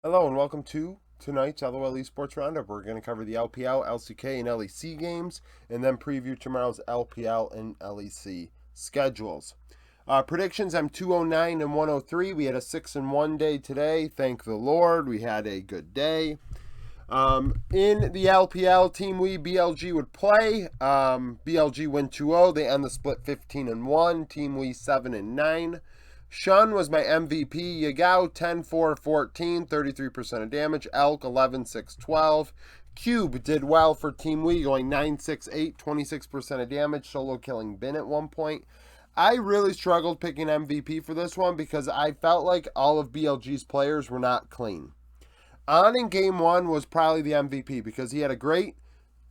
Hello and welcome to tonight's LOL Esports Roundup. We're going to cover the LPL, LCK, and LEC games, and then preview tomorrow's LPL and LEC schedules. Predictions: I'm 209 and 103. We had a 6-1 day today. Thank the Lord, we had a good day. In the LPL, Team We BLG would play. BLG win 2-0. They end the split 15-1. Team We 7-9. Shun was my MVP. Yagao 10-4-14, 33% of damage. Elk 11-6-12. Cube did well for Team We, going 9-6-8, 26% of damage, solo killing Bin at one point. I really struggled picking MVP for this one because I felt like all of BLG's players were not clean. On in game one was probably the MVP because he had a great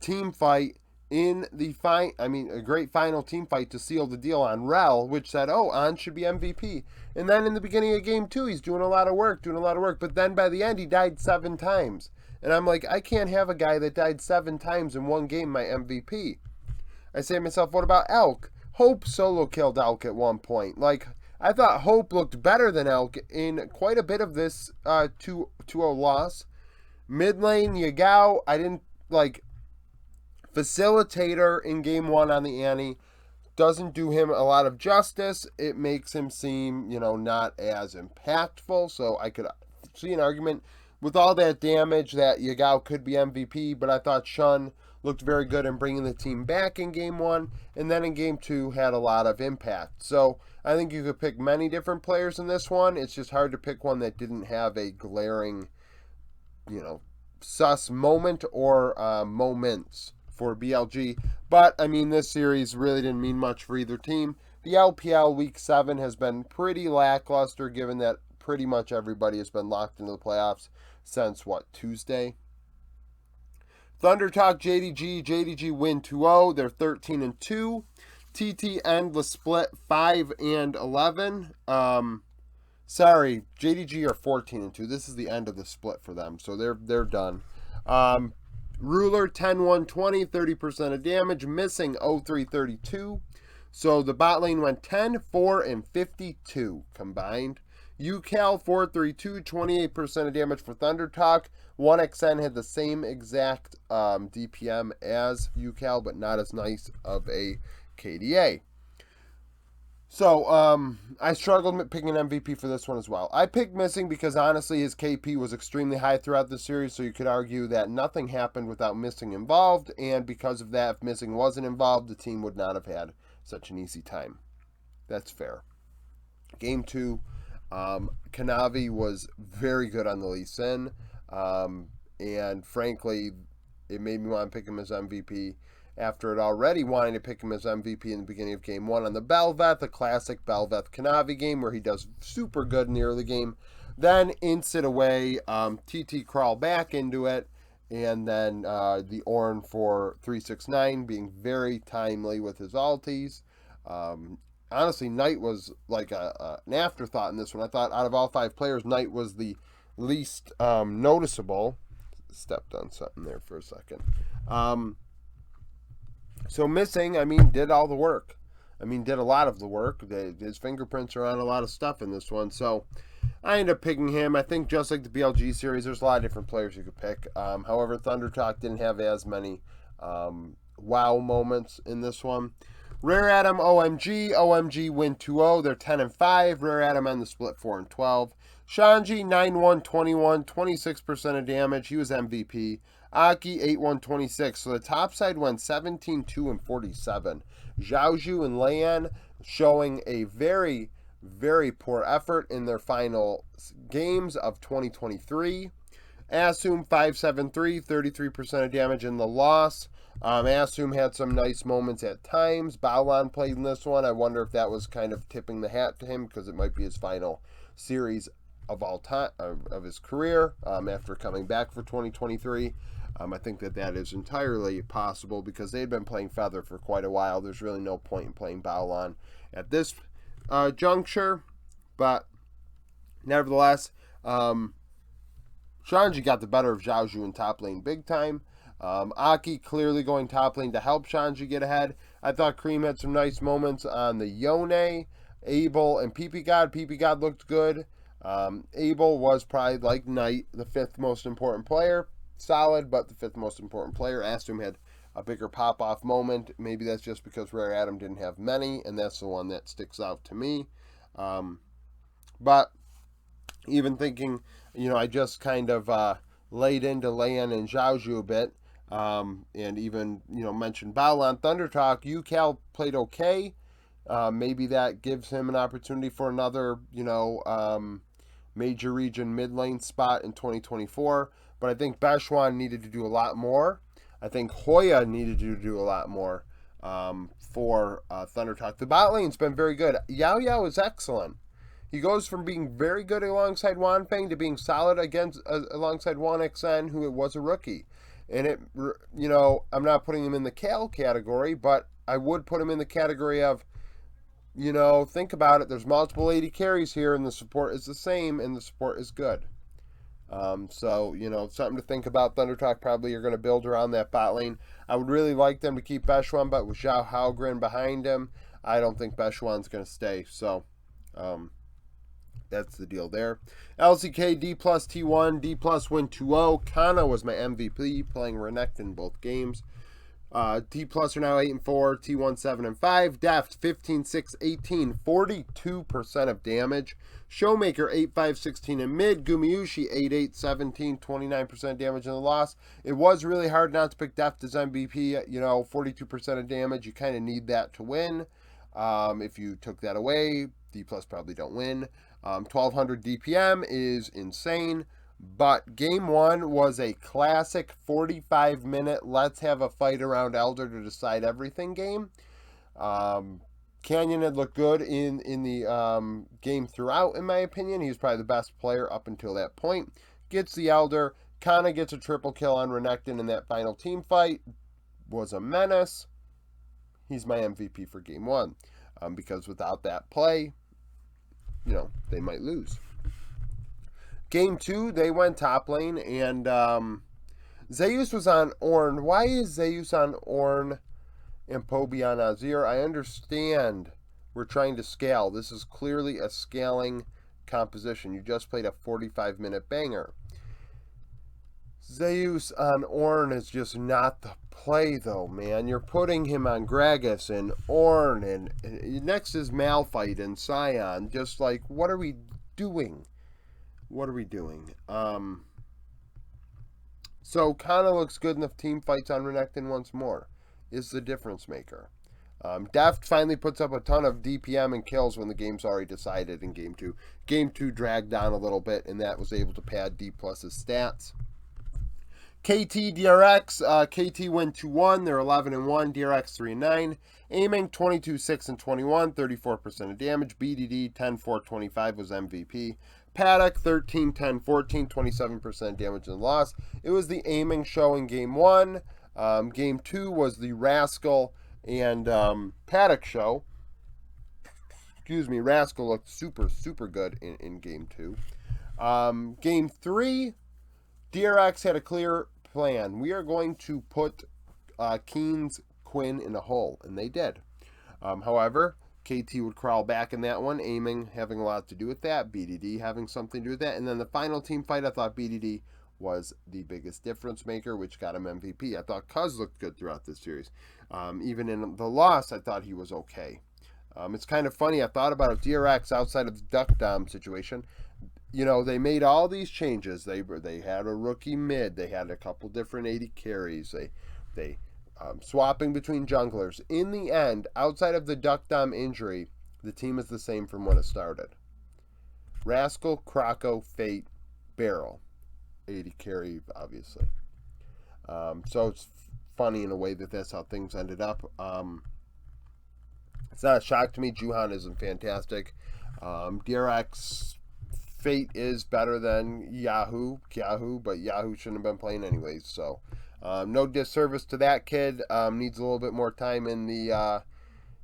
team fight in the a great final team fight to seal the deal on Rel, which said, oh, On should be MVP. And then in the beginning of game two, he's doing a lot of work. But then by the end, he died 7 times. And I'm like, I can't have a guy that died 7 times in one game my MVP. I say to myself, what about Elk? Hope solo killed Elk at one point. I thought Hope looked better than Elk in quite a bit of this 2-0 loss. Mid lane, Yagao, I didn't facilitator in game one on the Annie doesn't do him a lot of justice. It makes him seem, not as impactful. So I could see an argument with all that damage that Yagao could be MVP, but I thought Shun looked very good in bringing the team back in game one, and then in game two had a lot of impact. So I think you could pick many different players in this one. It's just hard to pick one that didn't have a glaring, sus moment or moments for BLG. But, this series really didn't mean much for either team. The LPL Week 7 has been pretty lackluster given that pretty much everybody has been locked into the playoffs since, Tuesday? Thunder Talk JDG. JDG win 2-0. They're 13-2. TT end the split 5-11. Sorry, JDG are 14-2. This is the end of the split for them, so they're done. Ruler 10-1-20, 30% of damage, missing 0-3-32. So the bot lane went 10-4-52 combined. UCal 4-3-2, 28% of damage for Thunder Talk. 1XN had the same exact DPM as UCal, but not as nice of a KDA. So, I struggled picking an MVP for this one as well. I picked Missing because, honestly, his KP was extremely high throughout the series, so you could argue that nothing happened without Missing involved, and because of that, if Missing wasn't involved, the team would not have had such an easy time. That's fair. Game 2, Kanavi was very good on the Lee Sin, and frankly, it made me want to pick him as MVP. After it already wanting to pick him as MVP in the beginning of game 1 on the Bel'Veth, a classic Bel'Veth Kanavi game where he does super good in the early game. Then instant away, TT crawl back into it, and then the Ornn for 369 being very timely with his ultis. Honestly, Knight was like an afterthought in this one. I thought out of all 5 players, Knight was the least noticeable. Stepped on something there for a second. So Missing, did all the work. Did a lot of the work. His fingerprints are on a lot of stuff in this one. So I ended up picking him. I think just like the BLG series, there's a lot of different players you could pick. However, Thunder Talk didn't have as many wow moments in this one. Rare Adam OMG. OMG win 2-0. They're 10-5. Rare Adam on the split 4-12. Shanji 9-1-21, 26% of damage. He was MVP. Aki 8-1-26. So the top side went 17-2-47. Zhaozhu and Lian showing a very, very poor effort in their final games of 2023. Asum 5-7-3, 33% of damage in the loss. Asum had some nice moments at times. Baolan played in this one. I wonder if that was kind of tipping the hat to him because it might be his final series of all time of his career after coming back for 2023. I think that is entirely possible because they'd been playing Feather for quite a while. There's really no point in playing Baolan at this juncture, but nevertheless, Shanji got the better of Zhaozhu in top lane big time. Aki clearly going top lane to help Shanji get ahead. I thought Cream had some nice moments on the Yone, Abel, and PP God. PP God looked good. Abel was probably, like Knight, the 5th most important player. Solid, but the 5th most important player. Astum had a bigger pop-off moment. Maybe that's just because Rare Adam didn't have many, and that's the one that sticks out to me. But even thinking, I just kind of laid into Leian and Zhaozhu a bit, and even, mentioned Baolan Thunder Talk. UCal played okay. Maybe that gives him an opportunity for another, major region mid lane spot in 2024. But I think Bechuan needed to do a lot more. I think Hoya needed to do a lot more for Thunder Talk. The bot lane's been very good. Yao Yao is excellent. He goes from being very good alongside Wanfeng to being solid alongside 1XN, who was a rookie. And I'm not putting him in the Cal category, but I would put him in the category of, think about it. There's multiple 80 carries here, and the support is the same, and the support is good. So, something to think about. Thunder Talk probably are going to build around that bot lane. I would really like them to keep Bechuan, but with Zhao Halgren behind him, I don't think Bechuan's going to stay. So, that's the deal there. LCK D plus T1, D plus win 2-0. Kana was my MVP, playing Renekton in both games. D plus are now 8-4, T1 7-5. Deft 15-6-18, 42% of damage. Showmaker 8-5-16 in mid. Gumiushi 8-8-17, 29% damage in the loss. It was really hard not to pick Deft as MVP. 42% of damage. You kind of need that to win. If you took that away, D plus probably don't win. 1200 DPM is insane. But game 1 was a classic 45-minute let's have a fight around Elder to decide everything game. Canyon had looked good in the game throughout, in my opinion. He was probably the best player up until that point. Gets the Elder. Kana gets a triple kill on Renekton in that final team fight. Was a menace. He's my MVP for game 1. Because without that play, they might lose. Game 2, they went top lane, and Zeus was on Ornn. Why is Zeus on Ornn and Poby on Azir? I understand we're trying to scale. This is clearly a scaling composition. You just played a 45-minute banger. Zeus on Ornn is just not the play, though, man. You're putting him on Gragas and Ornn, and next is Malphite and Sion. Just like, what are we doing? What are we doing? So Kana looks good in the team fights on Renekton once more. Is the difference maker. Deft finally puts up a ton of DPM and kills when the game's already decided in Game 2. Game 2 dragged down a little bit, and that was able to pad D Plus's stats. KT DRX, KT win 2-1. They're 11-1. DRX 3-9. Aiming 22-6-21, 34% of damage. BDD 10-4-25 was MVP. Paddock 13-10-14, 27% damage and loss. It was the aiming show in game 1. Game 2 was the Rascal and Paddock show. Excuse me, Rascal looked super good in game 2. Game 3, DRX had a clear plan. We are going to put Keen's Quinn in a hole, and they did. However, KT would crawl back in that one, aiming having a lot to do with that, BDD having something to do with that, and then the final team fight, I thought BDD was the biggest difference maker, which got him MVP. I thought Cuz looked good throughout this series. Even in the loss, I thought he was okay. It's kind of funny, I thought about it, DRX outside of the Duck Dom situation. They made all these changes. They had a rookie mid. They had a couple different 80 carries. They swapping between junglers. In the end, outside of the Duck Dom injury, the team is the same from when it started. Rascal, Croco, Fate, Barrel. 80 carry, obviously. So it's funny in a way that that's how things ended up. It's not a shock to me. Juhan isn't fantastic. DRX Fate is better than Yahoo, but Yahoo shouldn't have been playing anyways. So no disservice to that kid. Needs a little bit more time in the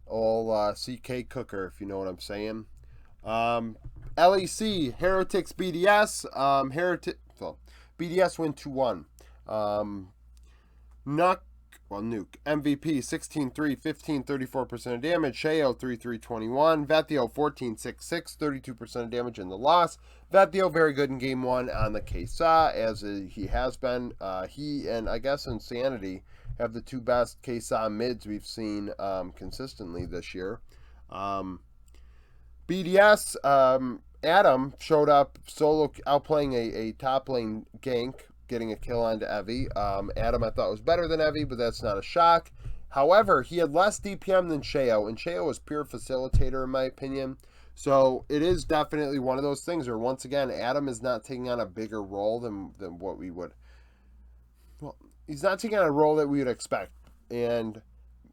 old CK cooker, if you know what I'm saying. LEC Heretics BDS. BDS win 2-1. Nuck well, Nuke. MVP 16-3, 15, 34% of damage. Sheo 3-3, 21. Vethio 14-6-6, 32% of damage in the loss. Vethio very good in game one on the Kesa, as he has been. He and I guess Insanity have the two best Kesa mids we've seen consistently this year. BDS, Adam showed up solo outplaying a top lane gank, getting a kill onto Evie. Adam I thought was better than Evie, but that's not a shock. However, he had less DPM than Sheo, and Sheo was pure facilitator in my opinion. So it is definitely one of those things where, once again, Adam is not taking on a bigger role than what we would. Well, he's not taking on a role that we would expect, and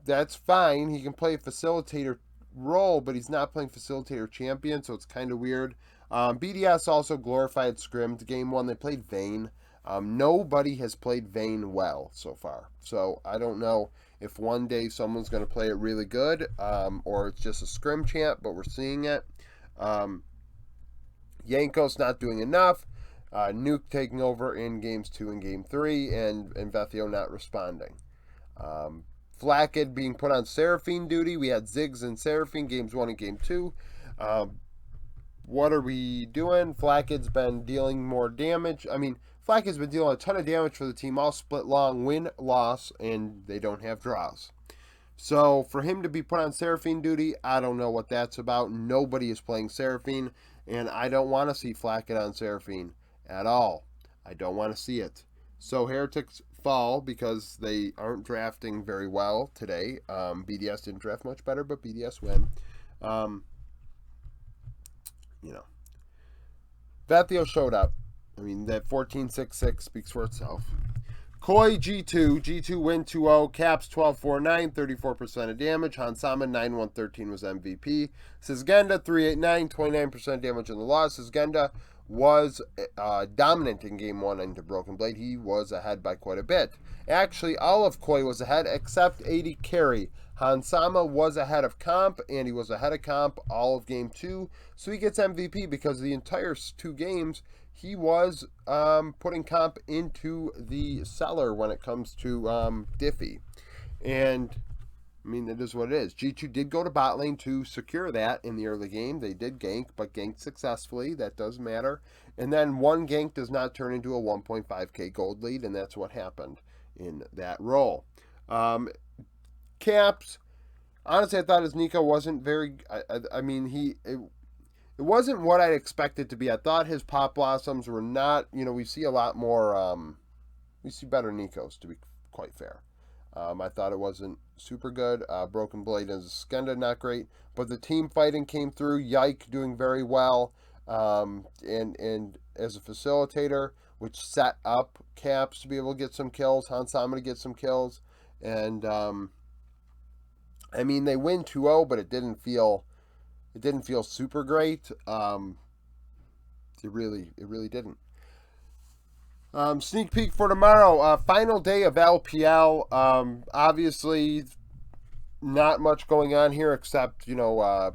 that's fine. He can play a facilitator role, but he's not playing facilitator champion, so it's kind of weird. BDS also glorified scrimmed game one. They played Vayne. Nobody has played Vayne well so far, so I don't know if one day someone's going to play it really good, or it's just a scrim champ, but we're seeing it. Yanko's not doing enough. Nuke taking over in games 2 and game 3, and Vethio not responding. Flackid being put on Seraphine duty. We had Ziggs and Seraphine games 1 and game 2. What are we doing? Flackid's been dealing more damage. I mean, Flackid's been dealing a ton of damage for the team, all split long, win, loss, and they don't have draws. So for him to be put on Seraphine duty, I don't know what that's about. Nobody is playing Seraphine, and I don't want to see Flackid on Seraphine at all. I don't want to see it. So Heretics fall because they aren't drafting very well today. BDS didn't draft much better, but BDS win. Vethio showed up. I mean, that 14-6-6 speaks for itself. Koi G2. G2 win 2-0. Caps 12-4-9, 34% of damage. Hansama 9-1-13 was MVP. Sisgenda 3-8-9, 29% damage in the loss. Sisgenda was dominant in game 1 into Broken Blade. He was ahead by quite a bit. Actually, all of Koi was ahead except 80 carry. Hansama was ahead of Comp, and he was ahead of Comp all of game 2. So he gets MVP because the entire 2 games he was putting Comp into the cellar when it comes to Diffie. And, I mean, it is what it is. G2 did go to bot lane to secure that in the early game. They did gank, but ganked successfully. That does matter. And then one gank does not turn into a 1.5k gold lead, and that's what happened in that role. Caps, honestly, I thought his Nico wasn't very... I mean, it wasn't what I'd expected to be. I thought his Pop Blossoms were not, we see a lot more, we see better Nikos, to be quite fair. I thought it wasn't super good. Broken Blade and Skenda, not great. But the team fighting came through. Yike doing very well. And as a facilitator, which set up Caps to be able to get some kills. Hansama to get some kills. And, I mean, they win 2-0, but it didn't feel super great. It really didn't. Sneak peek for tomorrow. Final day of LPL. Obviously, not much going on here except, I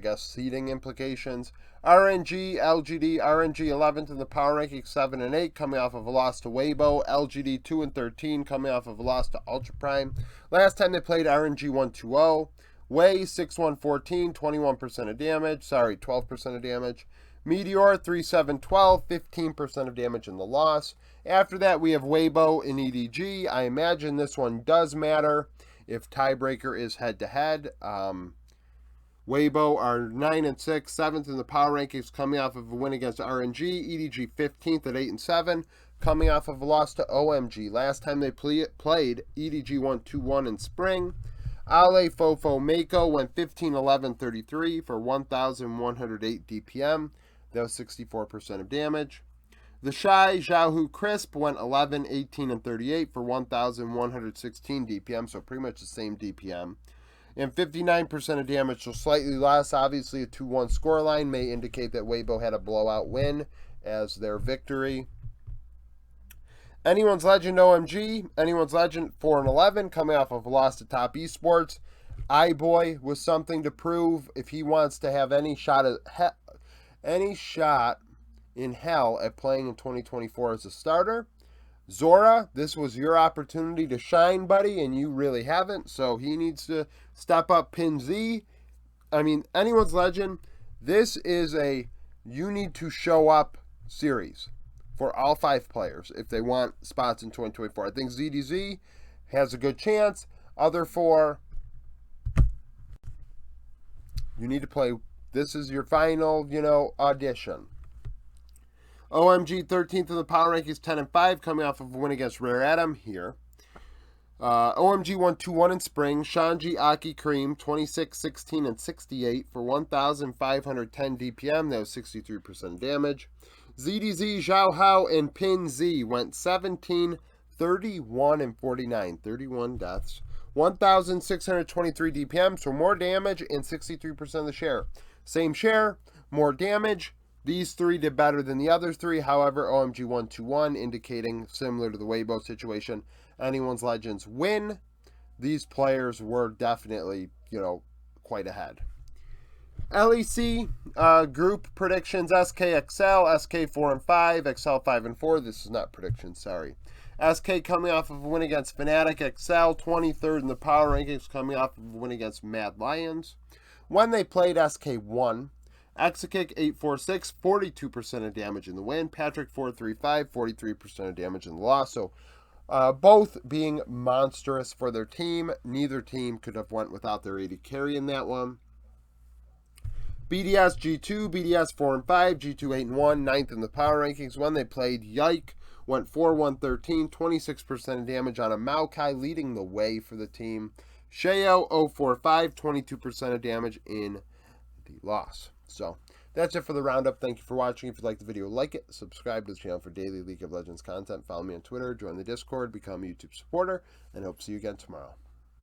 guess seeding implications. RNG, LGD, RNG 11th in the power ranking, 7 and 8, coming off of a loss to Weibo. LGD 2 and 13, coming off of a loss to Ultra Prime. Last time they played, RNG won 2-0. Way 6-1-14, 21% of damage. 12% of damage. Meteor 3-7-12, 15% of damage in the loss. After that, we have Weibo and EDG. I imagine this one does matter if tiebreaker is head-to-head. Weibo are 9 and 6, 7th in the power rankings, coming off of a win against RNG. EDG 15th at 8 and 7, coming off of a loss to OMG. Last time they played, EDG won 2-1 in spring. Ale Fofo Mako went 15-11-33 for 1,108 DPM. That was 64% of damage. The Shy Xiaohu Crisp went 11-18-38 for 1,116 DPM, so pretty much the same DPM. And 59% of damage, so slightly less. Obviously, a 2-1 scoreline may indicate that Weibo had a blowout win as their victory. Anyone's Legend OMG, Anyone's Legend 4-11, coming off of a loss to Top Esports. iBoy with something to prove if he wants to have any shot in hell at playing in 2024 as a starter. Zora, this was your opportunity to shine, buddy, and you really haven't, so he needs to step up. Pin Z, I mean, anyone's legend. This is a you need to show up series for all 5 players if they want spots in 2024. I think ZDZ has a good chance. Other 4, you need to play. This is your final, audition. OMG 13th in the power rankings, 10-5, coming off of a win against Rare Adam here. OMG won 2-1 in spring. Shanji, Aki, Cream, 26, 16, and 68 for 1,510 DPM. That was 63% damage. ZDZ, Zhao Hao, and Pin Z went 17, 31, and 49. 31 deaths. 1,623 DPM, so more damage and 63% of the share. Same share, more damage. These 3 did better than the other 3. However, OMG won 2-1, indicating similar to the Weibo situation. Anyone's legends win. These players were definitely, quite ahead. LEC group predictions: SKXL, SK 4 and 5, XL 5 and 4. This is not predictions, sorry. SK coming off of a win against Fnatic. XL 23rd in the power rankings, coming off of a win against Mad Lions. When they played, SK won. Exakick 846, 42% of damage in the win. Patrick 435, 43% of damage in the loss. So both being monstrous for their team. Neither team could have went without their AD carry in that one. BDS G2, BDS 4 and 5, G2 8 and 1, 9th in the power rankings. When they played, Yike went 4-1-13, 26% of damage on a Maokai, leading the way for the team. Sheo 045, 22% of damage in the loss. So that's it for the roundup. Thank you for watching. If you liked the video, like it, subscribe to the channel for daily League of Legends content, follow me on Twitter, join the Discord, become a YouTube supporter, and hope to see you again tomorrow.